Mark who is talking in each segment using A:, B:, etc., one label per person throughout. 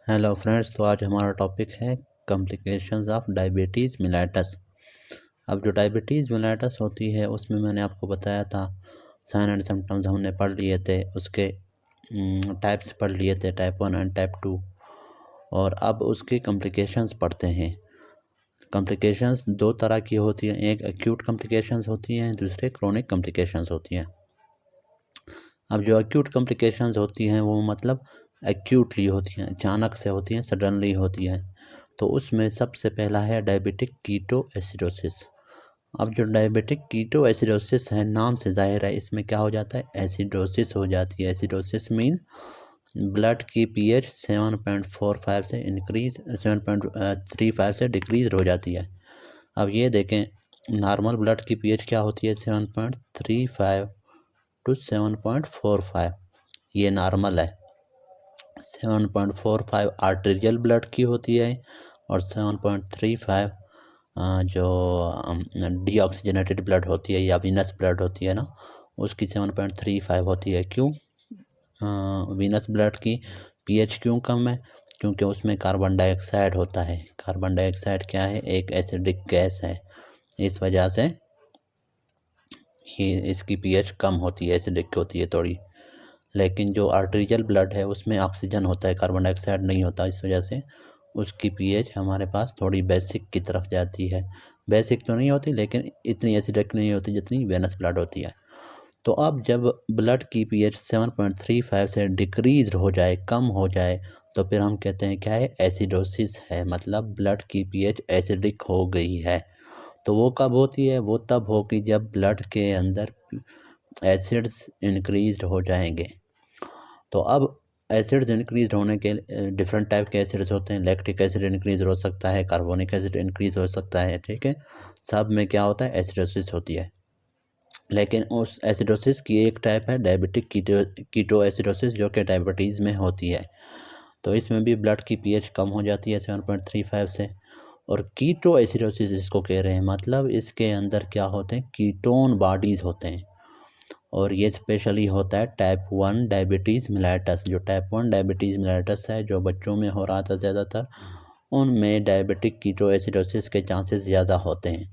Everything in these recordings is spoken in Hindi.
A: हेलो फ्रेंड्स, तो आज हमारा टॉपिक है कॉम्प्लिकेशंस ऑफ डायबिटीज़ मिलेटस। अब जो डायबिटीज़ मिलेटस होती है उसमें मैंने आपको बताया था, साइन एंड सिम्टम्स हमने पढ़ लिए थे, उसके टाइप्स पढ़ लिए थे, टाइप 1 एंड टाइप 2। और अब उसके कॉम्प्लिकेशंस पढ़ते हैं। कॉम्प्लिकेशंस दो तरह की होती हैं, एक एक्यूट कॉम्प्लिकेशंस होती हैं, दूसरे क्रोनिक कॉम्प्लिकेशंस होती हैं। अब जो एक्यूट कॉम्प्लिकेशंस होती हैं वो मतलब एक्यूटली होती हैं, अचानक से होती हैं, सडनली होती हैं। तो उसमें सबसे पहला है डायबिटिक कीटो एसिडोसिस। अब जो डायबिटिक कीटो एसिडोसिस है, नाम से जाहिर है इसमें क्या हो जाता है, एसिडोसिस हो जाती है। एसिडोसिस मीन ब्लड की पीएच 7.45 से इंक्रीज 7.35 से डिक्रीज हो जाती है। अब ये देखें, नॉर्मल ब्लड की पीएच क्या होती है, 7.35 टू 7.45, ये नॉर्मल है। 7.45 आर्टेरियल ब्लड की होती है और 7.35 जो डीऑक्सीजनेटेड ब्लड होती है या वीनस ब्लड होती है ना, उसकी 7.35 होती है। क्यों वीनस ब्लड की पीएच क्यों कम है? क्योंकि उसमें कार्बन डाइऑक्साइड होता है। कार्बन डाइऑक्साइड क्या है, एक एसिडिक गैस है, इस वजह से ही इसकी पीएच कम होती है, एसिडिक होती है थोड़ी। लेकिन जो आर्टेरियल ब्लड है उसमें ऑक्सीजन होता है, कार्बन डाइऑक्साइड नहीं होता, इस वजह से उसकी पीएच हमारे पास थोड़ी बेसिक की तरफ जाती है। बेसिक तो नहीं होती लेकिन इतनी एसिडिक नहीं होती जितनी वेनस ब्लड होती है। तो अब जब ब्लड की पीएच 7.35 से डिक्रीज हो जाए, कम हो जाए, तो फिर हम कहते हैं क्या है, एसिडोसिस है, मतलब ब्लड की पीएच एसिडिक हो गई है। तो वो कब होती है, वो तब होगी जब ब्लड के अंदर एसिड्स इंक्रीज हो जाएंगे। तो अब एसिड्स इंक्रीज होने के डिफरेंट टाइप के एसिड्स होते हैं। लैक्टिक एसिड इंक्रीज हो सकता है, कार्बोनिक एसिड इंक्रीज हो सकता है, ठीक है। सब में क्या होता है, एसिडोसिस होती है। लेकिन उस एसिडोसिस की एक टाइप है डायबिटिक कीटो एसिडोसिस, जो कि डायबिटीज़ में होती है। तो इसमें भी ब्लड की पीएच कम हो जाती है 7.35 से। और कीटो एसिडोसिस इसको कह रहे हैं, मतलब इसके अंदर क्या होते हैं, कीटोन बॉडीज़ होते हैं। और ये स्पेशली होता है टाइप 1 डायबिटीज़ मिलेटस। जो टाइप 1 डायबिटीज़ मिलेटस है, जो बच्चों में हो रहा था ज़्यादातर, उनमें डायबिटिक कीटो एसिडोसिस के चांसेस ज़्यादा होते हैं।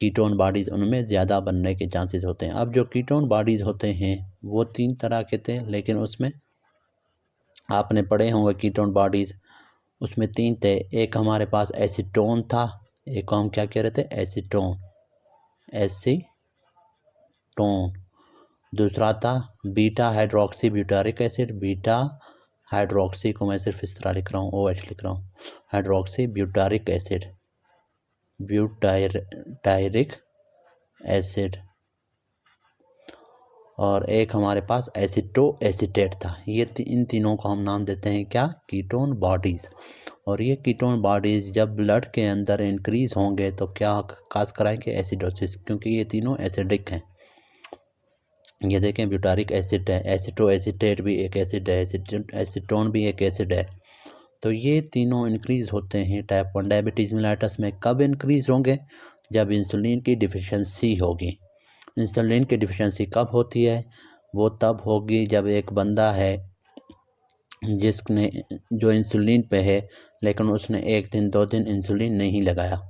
A: कीटोन बॉडीज़ उनमें ज़्यादा बनने के चांसेस होते हैं। अब जो कीटोन बॉडीज़ होते हैं वो 3 तरह के थे, लेकिन उसमें आपने पढ़े होंगे कीटोन बॉडीज़, उसमें 3 थे। एक हमारे पास एसीटोन था, एक को हम क्या कह रहे थे, एसीटोन। दूसरा था beta hydroxy butyric acid. Beta hydroxy को मैं सिर्फ इस तरह लिख रहा हूँ, OH लिख रहा हूँ, hydroxy butyric acid, butyric acid. और एक हमारे पास एसिटो एसिटेट था। ये इन तीनों को हम नाम देते हैं क्या, कीटोन बॉडीज़। और ये कीटोन बॉडीज़ जब ब्लड के अंदर इंक्रीज होंगे तो क्या काज कराएंगे, एसिडोसिस, क्योंकि ये तीनों एसिडिक हैं। ये देखें, ब्यूटारिक एसिड है, एसिटो एसिटेट भी एक एसिड है, एसिटोन भी एक एसिड है। तो ये तीनों इंक्रीज़ होते हैं टाइप 1 डायबिटीज़ मिलेटस में। कब इंक्रीज़ होंगे, जब इंसुलिन की डिफिशेंसी होगी। इंसुलिन की डिफिशेंसी कब होती है, वो तब होगी जब एक बंदा है जिसने जो इंसुलिन पे है, लेकिन उसने 1 दिन 2 दिन इंसुलिन नहीं लगाया।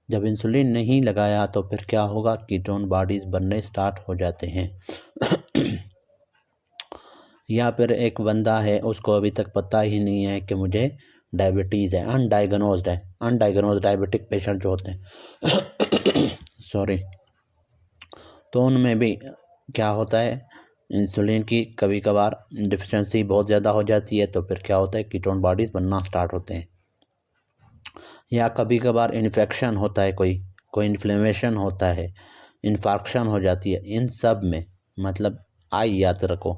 A: जब इंसुलिन नहीं लगाया तो फिर क्या होगा, कीटोन बॉडीज़ बनने स्टार्ट हो जाते हैं। या फिर एक बंदा है, उसको अभी तक पता ही नहीं है कि मुझे डायबिटीज़ है, अनडायग्नोज्ड है। अनडायग्नोज्ड डायबिटिक पेशेंट जो होते हैं सॉरी, तो उनमें भी क्या होता है, इंसुलिन की कभी कभार डिफिशेंसी बहुत ज़्यादा हो जाती है, तो फिर क्या होता है, कीटोन बॉडीज़ बनना स्टार्ट होते हैं। या कभी कभार इन्फेक्शन होता है, कोई इन्फ्लेमेशन होता है, इन्फार्क्शन हो जाती है। इन सब में मतलब याद रखो,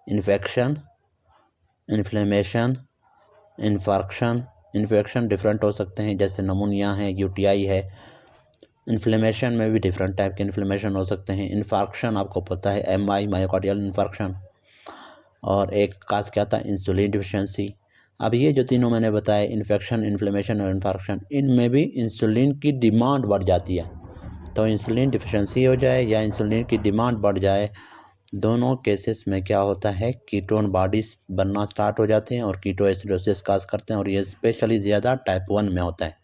A: इन्फेक्शन, इन्फ्लेमेशन, इन्फेक्शन डिफरेंट हो सकते हैं, जैसे नमूनिया है, UTI है। इन्फ्लेमेशन में भी डिफरेंट टाइप के इन्फ्लेमेशन हो सकते हैं। इन्फार्क्शन आपको पता है, MI मायोकार्डियल इन्फार्क्शन। और एक काज क्या था, इंसुलिन डिफिशिएंसी। अब ये जो तीनों मैंने बताए, इन्फेक्शन, इन्फ्लेमेशन और इन्फार्क्शन, इनमें भी इंसुलिन की डिमांड बढ़ जाती है। तो इंसुलिन डिफिशिएंसी हो जाए या इंसुलिन की डिमांड बढ़ जाए दोनों केसेस में क्या होता है, कीटोन बॉडीज बनना स्टार्ट हो जाते हैं और कीटोएसिडोसिस काज करते हैं। और ये स्पेशली ज़्यादा टाइप 1 में होता है,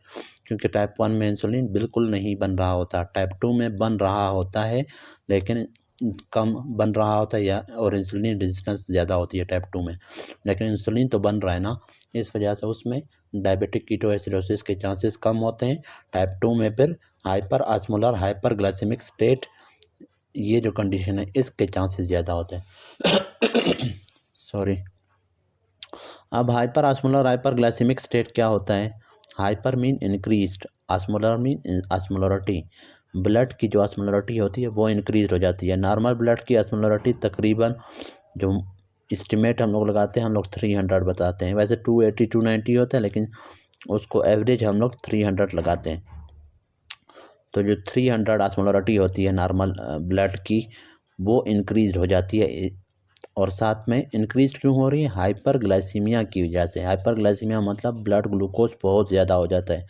A: क्योंकि टाइप 1 में इंसुलिन बिल्कुल नहीं बन रहा होता। टाइप 2 में बन रहा होता है लेकिन कम बन रहा होता है, या और इंसुलिन रेजिस्टेंस ज़्यादा होती है टाइप 2 में, लेकिन इंसुलिन तो बन रहा है ना, इस वजह से उसमें डायबिटिक कीटोएसिडोसिस के चांसेस कम होते हैं। टाइप 2 में फिर हाइपर ऑस्मोलर हाइपरग्लाइसेमिक स्टेट, ये जो कंडीशन है इसके चांसेस ज़्यादा होते हैं। सॉरी। अब हाइपर ऑस्मोलर हाइपरग्लाइसेमिक स्टेट क्या होता है? Hyper mean increased, osmolar mean osmolarity, blood की जो ऑस्मोलरिटी होती है वो इंक्रीज हो जाती है। नॉर्मल ब्लड की ऑस्मोलरिटी तकरीबन जो एस्टिमेट हम लोग लगाते हैं, हम लोग 300 बताते हैं। वैसे 280 290 होता है, लेकिन उसको एवरेज हम लोग 300 लगाते हैं। तो जो 300 ऑस्मोलरिटी होती है नॉर्मल ब्लड की, वो इंक्रीज हो जाती है। और साथ में इंक्रीज क्यों हो रही है? हाइपरग्लाइसीमिया की वजह से। हाइपरग्लाइसीमिया मतलब ब्लड ग्लूकोज बहुत ज़्यादा हो जाता है।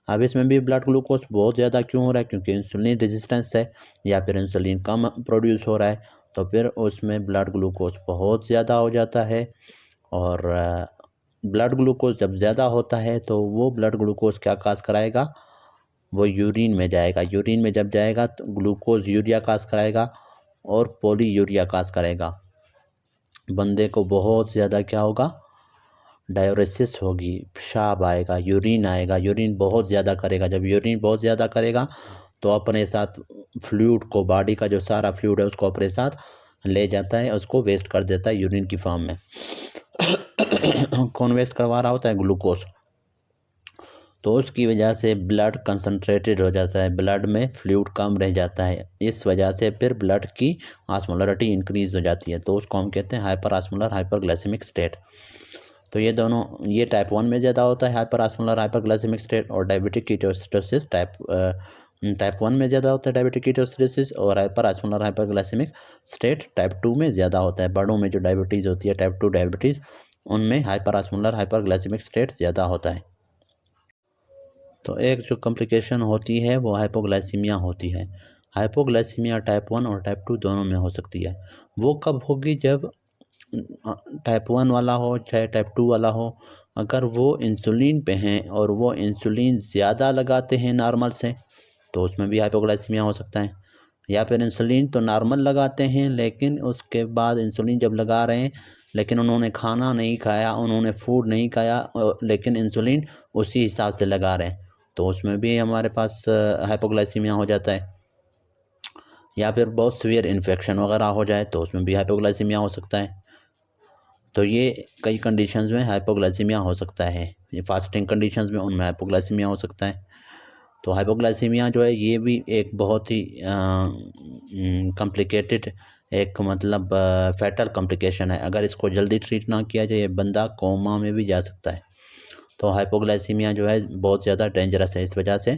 A: अब इसमें भी ब्लड ग्लूकोज बहुत ज़्यादा क्यों हो रहा है? क्योंकि इंसुलिन रेजिस्टेंस है, या फिर इंसुलिन कम प्रोड्यूस हो रहा है, तो फिर उसमें ब्लड ग्लूकोज बहुत ज़्यादा हो जाता है। और ब्लड ग्लूकोज जब ज़्यादा होता है तो वो ब्लड ग्लूकोज क्या काज कराएगा? वो यूरिन में जाएगा। यूरिन में जब जाएगा तो ग्लूकोज यूरिया काज कराएगा और पॉली यूरिया काज करेगा। बंदे को बहुत ज़्यादा क्या होगा? डायरेसिस होगी, पेशाब आएगा, यूरिन आएगा। यूरिन बहुत ज़्यादा करेगा। जब यूरिन बहुत ज़्यादा करेगा तो अपने साथ फ्लूइड को, बॉडी का जो सारा फ्लूइड है उसको अपने साथ ले जाता है, उसको वेस्ट कर देता है यूरिन की फॉर्म में। कौन वेस्ट करवा रहा होता है? ग्लूकोज। तो उसकी वजह से ब्लड कंसनट्रेटेड हो जाता है, ब्लड में फ्लूइड कम रह जाता है। इस वजह से फिर ब्लड की ऑस्मोलरिटी इंक्रीज हो जाती है, तो उसको हम कहते हैं हाइपर ऑस्मोलर हाइपरग्लाइसेमिक स्टेट। तो ये दोनों, ये टाइप 1 में ज़्यादा होता है हाइपर ऑस्मोलर हाइपरग्लाइसेमिक स्टेट, और डायबिटिक कीटोसिडोसिस टाइप 1 में ज़्यादा होता है डायबिटिक कीटोसिडोसिस, और hyper osmolar hyperglycaemic state type 2 में ज़्यादा होता है। बड़ों में जो डायबिटीज़ होती है टाइप 2 डायबिटीज़, उनमें हाइपर ऑस्मोलर हाइपरग्लाइसेमिक स्टेट ज़्यादा होता है। तो एक जो कॉम्प्लिकेशन होती है वो हाइपोग्लाइसीमिया होती है। हाइपोग्लाइसीमिया टाइप 1 और टाइप 2 दोनों में हो सकती है। वो कब होगी? जब टाइप 1 वाला हो चाहे टाइप 2 वाला हो, अगर वो इंसुलिन पे हैं और वो इंसुलिन ज़्यादा लगाते हैं नॉर्मल से, तो उसमें भी हाइपोग्लाइसीमिया हो सकता है। या फिर इंसुलिन तो नॉर्मल लगाते हैं, लेकिन उसके बाद इंसुलिन जब लगा रहे हैं लेकिन उन्होंने खाना नहीं खाया, उन्होंने फूड नहीं खाया, लेकिन इंसुलिन उसी हिसाब से लगा रहे हैं, तो उसमें भी हमारे पास हाइपोग्लाइसीमिया हो जाता है। या फिर बहुत सीवियर इन्फेक्शन वगैरह हो जाए तो उसमें भी हाइपोग्लाइसीमिया हो सकता है। तो ये कई कंडीशंस में हाइपोग्लाइसीमिया हो सकता है। ये फास्टिंग कंडीशंस में, उनमें हाइपोग्लाइसीमिया हो सकता है। तो हाइपोग्लाइसीमिया जो है ये भी एक बहुत ही कॉम्प्लिकेटेड, एक मतलब फैटल कॉम्प्लिकेशन है। अगर इसको जल्दी ट्रीट ना किया जाए, ये बंदा कोमा में भी जा सकता है। तो हाइपोग्लाइसीमिया जो है बहुत ज़्यादा डेंजरस है। इस वजह से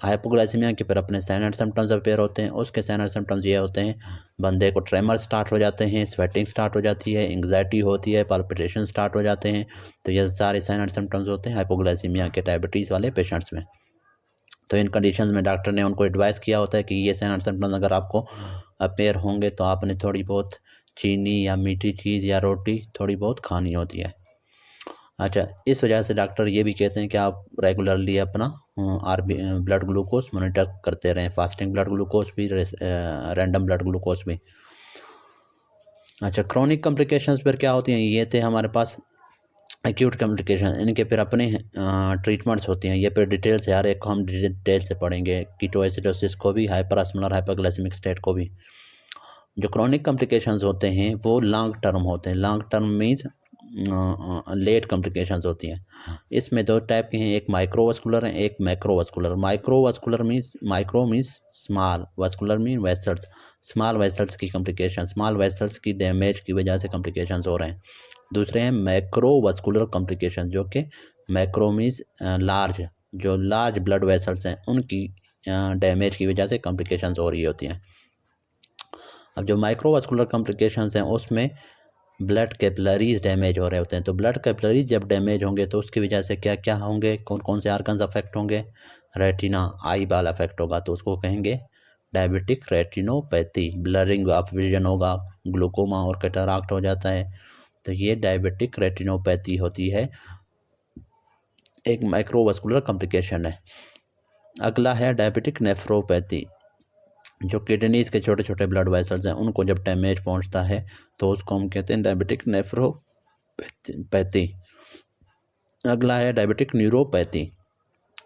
A: हाइपोग्लाइसीमिया के फिर अपने साइन एंड सिम्टम्स अपेयर होते हैं। उसके साइन एंड सिम्टम्स ये होते हैं, बंदे को ट्रेमर स्टार्ट हो जाते हैं, स्वेटिंग स्टार्ट हो जाती है, एंग्जाइटी होती है, पाल्पिटेशन स्टार्ट हो जाते हैं। तो ये सारे साइन एंड सिम्टम्स होते हैं हाइपोग्लाइसीमिया के डायबिटीज़ वाले पेशेंट्स में। तो इन कंडीशंस में डॉक्टर ने उनको एडवाइस किया होता है कि ये साइन एंड सिम्टम्स अगर आपको अपेयर होंगे तो आपने थोड़ी बहुत चीनी या मीठी चीज़ या रोटी थोड़ी बहुत खानी होती है। अच्छा, इस वजह से डॉक्टर ये भी कहते हैं कि आप रेगुलरली अपना ब्लड ग्लूकोज मॉनिटर करते रहें, फास्टिंग ब्लड ग्लूकोज भी, रैंडम ब्लड ग्लूकोज भी। अच्छा, क्रोनिक कॉम्प्लिकेशंस फिर क्या होती हैं? ये थे हमारे पास एक्यूट कॉम्प्लिकेशन। इनके फिर अपने ट्रीटमेंट्स होती हैं। ये फिर डिटेल से, हर एक को हम डिटेल से पढ़ेंगे, कीटोएसिडोसिस को भी, हाइपर ऑस्मोलर हाइपरग्लाइसेमिक स्टेट को भी। जो क्रोनिक कॉम्प्लिकेशंस होते हैं वो लॉन्ग टर्म होते हैं। Long term means late complications होती हैं। इसमें दो टाइप के हैं, एक माइक्रोवास्कुलर है, एक macrovascular. Microvascular means small, vascular mean vessels, small vessels की कॉम्प्लिकेशन, स्मॉल वेसल्स की डैमेज की वजह से कॉम्प्लिकेशंस हो रहे हैं। दूसरे हैं मैक्रोवास्कुलर कॉम्प्लिकेशन, जो कि मैक्रो मीन्स लार्ज, जो लार्ज ब्लड वेसल्स हैं उनकी डैमेज की वजह से कॉम्प्लिकेशंस हो रही होती हैं। अब जो माइक्रोवास्कुलर कॉम्प्लिकेशंस हैं उसमें ब्लड कैपिलरीज डैमेज हो रहे होते हैं। तो ब्लड कैपिलरीज जब डैमेज होंगे तो उसकी वजह से क्या क्या होंगे, कौन कौन से आर्गन्स अफेक्ट होंगे? रेटिना, आई बाल अफेक्ट होगा, तो उसको कहेंगे diabetic retinopathy, blurring of vision होगा, ग्लूकोमा और कैटराक्ट हो जाता है, तो ये डायबिटिक रेटिनोपैथी होती है, एक माइक्रोवास्कुलर कॉम्प्लिकेशन है। अगला है डायबिटिक नेफ्रोपैथी, जो किडनीज़ के छोटे छोटे ब्लड वेसल्स हैं उनको जब डैमेज पहुंचता है तो उसको हम कहते हैं डायबिटिक नेफ्रोपैथी। अगला है डायबिटिक न्यूरोपैथी,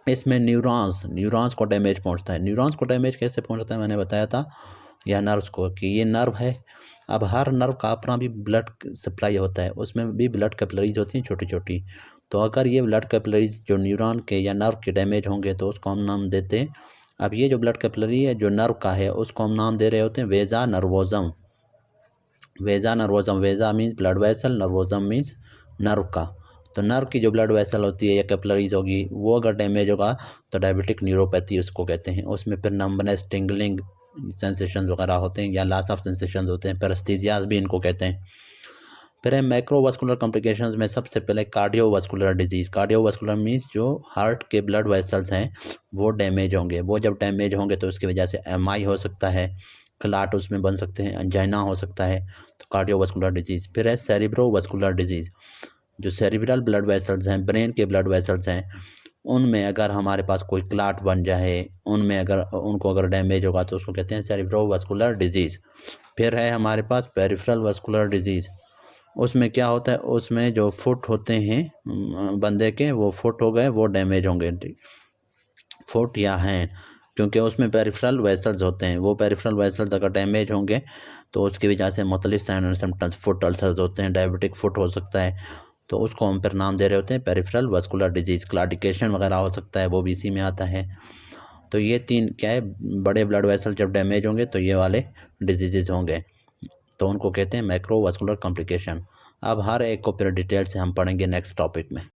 A: इसमें न्यूरॉन्स को डैमेज पहुंचता है। न्यूरॉन्स को डैमेज कैसे पहुंचता है, मैंने बताया था या नर्व्स को, कि ये नर्व है। अब हर नर्व का अपना भी ब्लड सप्लाई होता है, उसमें भी ब्लड कैपिलरीज होती हैं छोटी छोटी। तो अगर ये ब्लड कैपिलरीज जो न्यूरॉन के या नर्व के डैमेज होंगे तो उसको हम नाम देते हैं, अब ये जो ब्लड कैपिलरी है जो नर्व का है उसको हम नाम दे रहे होते हैं vasa nervorum. Vasa means blood vessel, nervorum means nerve का। तो नर्व की जो ब्लड वेसल होती है या कैपिलरीज होगी वो अगर डैमेज होगा तो डायबिटिक न्यूरोपैथी उसको कहते हैं। उसमें फिर नंबनेस, टिंगलिंग सेंसेशंस वगैरह होते हैं या लॉस ऑफ सेंसेशंस होते हैं, पैरेस्थीसियाज भी इनको कहते हैं। फिर है मैक्रोवास्कुलर कॉम्प्लिकेशंस में सबसे पहले कार्डियोवास्कुलर डिजीज़। कार्डियोवास्कुलर मीन्स जो हार्ट के ब्लड वेसल्स हैं वो डैमेज होंगे, वो जब डैमेज होंगे तो उसकी वजह से एमआई हो सकता है, क्लाट उसमें बन सकते हैं, एंजाइना हो सकता है, तो कार्डियोवास्कुलर डिजीज़। फिर है सेरिब्रोवास्कुलर डिजीज़, जो सेरिब्रल ब्लड वेसल्स हैं, ब्रेन के ब्लड वेसल्स हैं, उनमें अगर हमारे पास कोई क्लाट बन जाए, उनमें अगर उनको अगर डैमेज होगा तो उसको कहते हैं सेरिब्रोवास्कुलर डिजीज़। फिर है हमारे पास पेरिफेरल वास्कुलर डिजीज़, उसमें क्या होता है, उसमें जो फुट होते हैं बंदे के, वो फुट हो गए वो डैमेज होंगे, फुट या हैंड, क्योंकि उसमें पेरिफेरल वेसल्स होते हैं, वो पेरिफेरल वेसल्स अगर डैमेज होंगे तो उसकी वजह से मुख्तलिफ sign and symptoms, foot ulcers होते हैं, डायबिटिक फुट हो सकता है, तो उसको हम फिर नाम दे रहे होते हैं पेरिफेरल वास्कुलर डिजीज़। क्लाडिकेशन वगैरह हो सकता है, वो भी इसी में आता है। तो ये तीन क्या है, बड़े ब्लड वेसल जब डैमेज होंगे तो ये वाले डिजीज़ होंगे, तो उनको कहते हैं मैक्रोवास्कुलर कॉम्प्लिकेशन। अब हर एक को फिर डिटेल से हम पढ़ेंगे नेक्स्ट टॉपिक में।